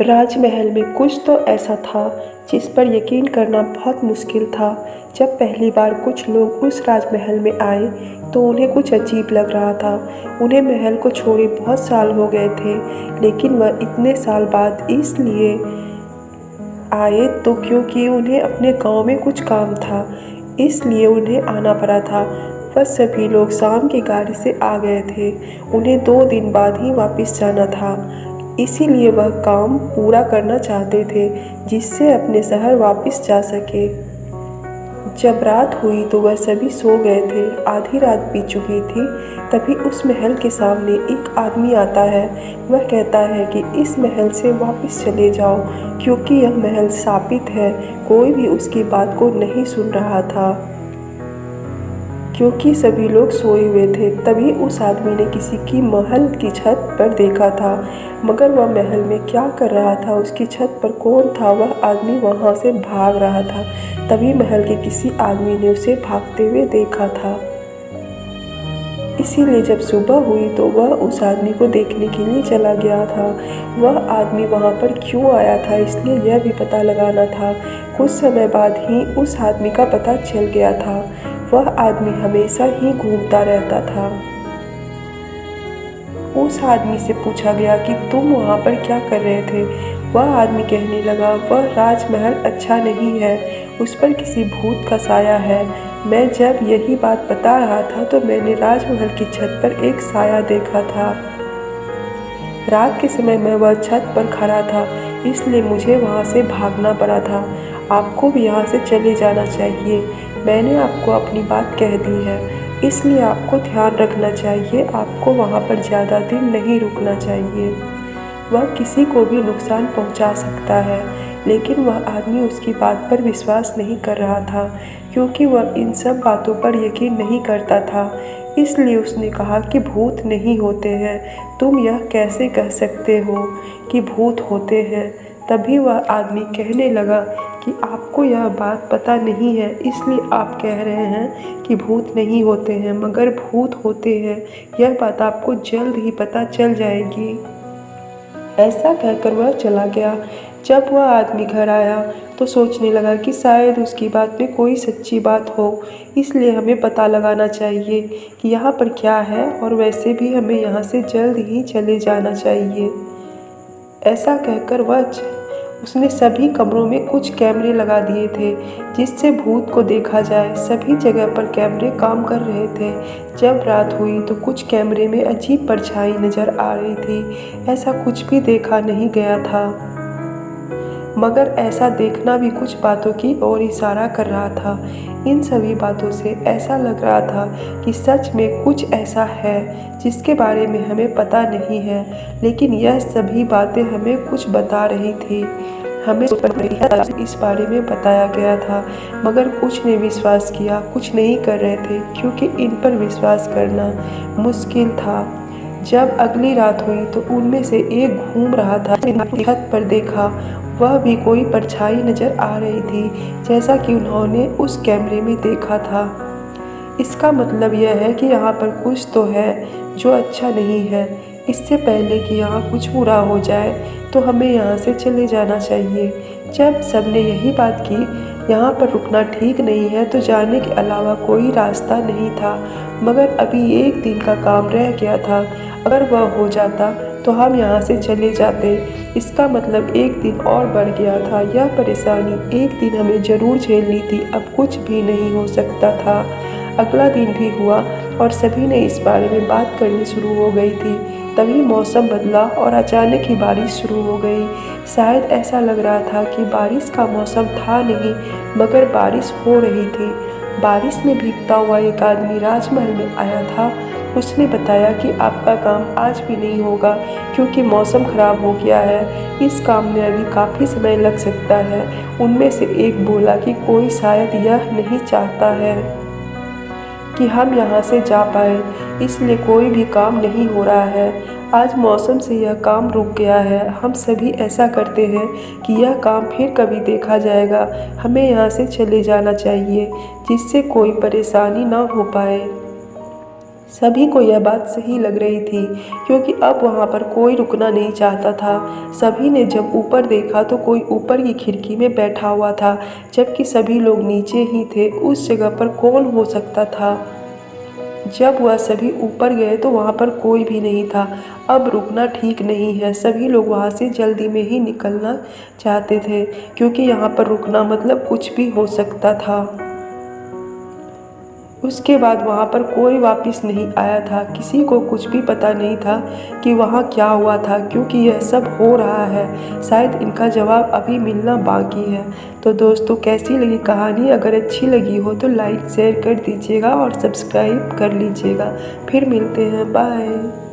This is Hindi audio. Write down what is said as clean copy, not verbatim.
राजमहल में कुछ तो ऐसा था जिस पर यकीन करना बहुत मुश्किल था। जब पहली बार कुछ लोग उस राजमहल में आए तो उन्हें कुछ अजीब लग रहा था। उन्हें महल को छोड़े बहुत साल हो गए थे, लेकिन वह इतने साल बाद इसलिए आए तो क्योंकि उन्हें अपने गांव में कुछ काम था, इसलिए उन्हें आना पड़ा था। वह सभी लोग शाम की गाड़ी से आ गए थे। उन्हें 2 दिन बाद ही वापस जाना था, इसीलिए वह काम पूरा करना चाहते थे जिससे अपने शहर वापस जा सके। जब रात हुई तो वह सभी सो गए थे। आधी रात बीत चुकी थी। तभी उस महल के सामने एक आदमी आता है। वह कहता है कि इस महल से वापस चले जाओ, क्योंकि यह महल शापित है। कोई भी उसकी बात को नहीं सुन रहा था, क्योंकि सभी लोग सोए हुए थे। तभी उस आदमी ने किसी की महल की छत पर देखा था, मगर वह महल में क्या कर रहा था, उसकी छत पर कौन था, वह आदमी वहां से भाग रहा था। तभी महल के किसी आदमी ने उसे भागते हुए देखा था। इसीलिए जब सुबह हुई तो वह उस आदमी को देखने के लिए चला गया था। वह आदमी वहां पर क्यों आया था, इसलिए यह भी पता लगाना था। कुछ समय बाद ही उस आदमी का पता चल गया था। वह आदमी हमेशा ही घूमता रहता था। उस आदमी से पूछा गया कि तुम वहाँ पर क्या कर रहे थे। वह आदमी कहने लगा, वह राजमहल अच्छा नहीं है, उस पर किसी भूत का साया है। मैं जब यही बात बता रहा था तो मैंने राजमहल की छत पर एक साया देखा था। रात के समय में वह छत पर खड़ा था, इसलिए मुझे वहाँ से भागना पड़ा था। आपको भी यहाँ से चले जाना चाहिए। मैंने आपको अपनी बात कह दी है, इसलिए आपको ध्यान रखना चाहिए। आपको वहाँ पर ज़्यादा दिन नहीं रुकना चाहिए। वह किसी को भी नुकसान पहुँचा सकता है। लेकिन वह आदमी उसकी बात पर विश्वास नहीं कर रहा था, क्योंकि वह इन सब बातों पर यकीन नहीं करता था। इसलिए उसने कहा कि भूत नहीं होते हैं। तुम यह कैसे कह सकते हो कि भूत होते हैं। तभी वह आदमी कहने लगा कि आपको यह बात पता नहीं है, इसलिए आप कह रहे हैं कि भूत नहीं होते हैं, मगर भूत होते हैं। यह बात आपको जल्द ही पता चल जाएगी। ऐसा कहकर वह चला गया। जब वह आदमी घर आया तो सोचने लगा कि शायद उसकी बात में कोई सच्ची बात हो, इसलिए हमें पता लगाना चाहिए कि यहाँ पर क्या है, और वैसे भी हमें यहाँ से जल्द ही चले जाना चाहिए। ऐसा कहकर उसने सभी कमरों में कुछ कैमरे लगा दिए थे, जिससे भूत को देखा जाए। सभी जगह पर कैमरे काम कर रहे थे। जब रात हुई तो कुछ कैमरे में अजीब परछाई नजर आ रही थी। ऐसा कुछ भी देखा नहीं गया था, मगर ऐसा देखना भी कुछ बातों की ओर इशारा कर रहा था। इन सभी बातों से ऐसा लग रहा था कि सच में कुछ ऐसा है जिसके बारे में हमें पता नहीं है, लेकिन यह सभी बातें हमें कुछ बता रही थी। हमें इस बारे में बताया गया था, मगर कुछ ने विश्वास किया, कुछ नहीं कर रहे थे, क्योंकि इन पर विश्वास करना मुश्किल था। जब अगली रात हुई तो उनमें से एक घूम रहा था। छत पर देखा, वह भी कोई परछाई नजर आ रही थी, जैसा कि उन्होंने उस कैमरे में देखा था। इसका मतलब यह है कि यहाँ पर कुछ तो है जो अच्छा नहीं है। इससे पहले कि यहाँ कुछ बुरा हो जाए तो हमें यहाँ से चले जाना चाहिए। जब सबने यही बात की, यहाँ पर रुकना ठीक नहीं है, तो जाने के अलावा कोई रास्ता नहीं था। मगर अभी 1 दिन का काम रह गया था। अगर वह हो जाता तो हम यहाँ से चले जाते। इसका मतलब 1 दिन और बढ़ गया था। यह परेशानी 1 दिन हमें ज़रूर झेलनी थी, अब कुछ भी नहीं हो सकता था। अगला दिन भी हुआ और सभी ने इस बारे में बात करनी शुरू हो गई थी। तभी मौसम बदला और अचानक ही बारिश शुरू हो गई। शायद ऐसा लग रहा था कि बारिश का मौसम था नहीं, मगर बारिश हो रही थी। बारिश में भीगता हुआ एक आदमी राजमहल में आया था। उसने बताया कि आपका काम आज भी नहीं होगा, क्योंकि मौसम खराब हो गया है। इस काम में अभी काफ़ी समय लग सकता है। उनमें से एक बोला कि कोई शायद यह नहीं चाहता है कि हम यहाँ से जा पाए, इसलिए कोई भी काम नहीं हो रहा है। आज मौसम से यह काम रुक गया है। हम सभी ऐसा करते हैं कि यह काम फिर कभी देखा जाएगा। हमें यहाँ से चले जाना चाहिए, जिससे कोई परेशानी ना हो पाए। सभी को यह बात सही लग रही थी, क्योंकि अब वहाँ पर कोई रुकना नहीं चाहता था। सभी ने जब ऊपर देखा तो कोई ऊपर की खिड़की में बैठा हुआ था, जबकि सभी लोग नीचे ही थे। उस जगह पर कौन हो सकता था? जब वह सभी ऊपर गए तो वहाँ पर कोई भी नहीं था। अब रुकना ठीक नहीं है। सभी लोग वहाँ से जल्दी में ही निकलना चाहते थे, क्योंकि यहाँ पर रुकना मतलब कुछ भी हो सकता था। उसके बाद वहाँ पर कोई वापस नहीं आया था। किसी को कुछ भी पता नहीं था कि वहाँ क्या हुआ था, क्योंकि यह सब हो रहा है। शायद इनका जवाब अभी मिलना बाकी है। तो दोस्तों, कैसी लगी कहानी? अगर अच्छी लगी हो तो लाइक शेयर कर दीजिएगा और सब्सक्राइब कर लीजिएगा। फिर मिलते हैं, बाय।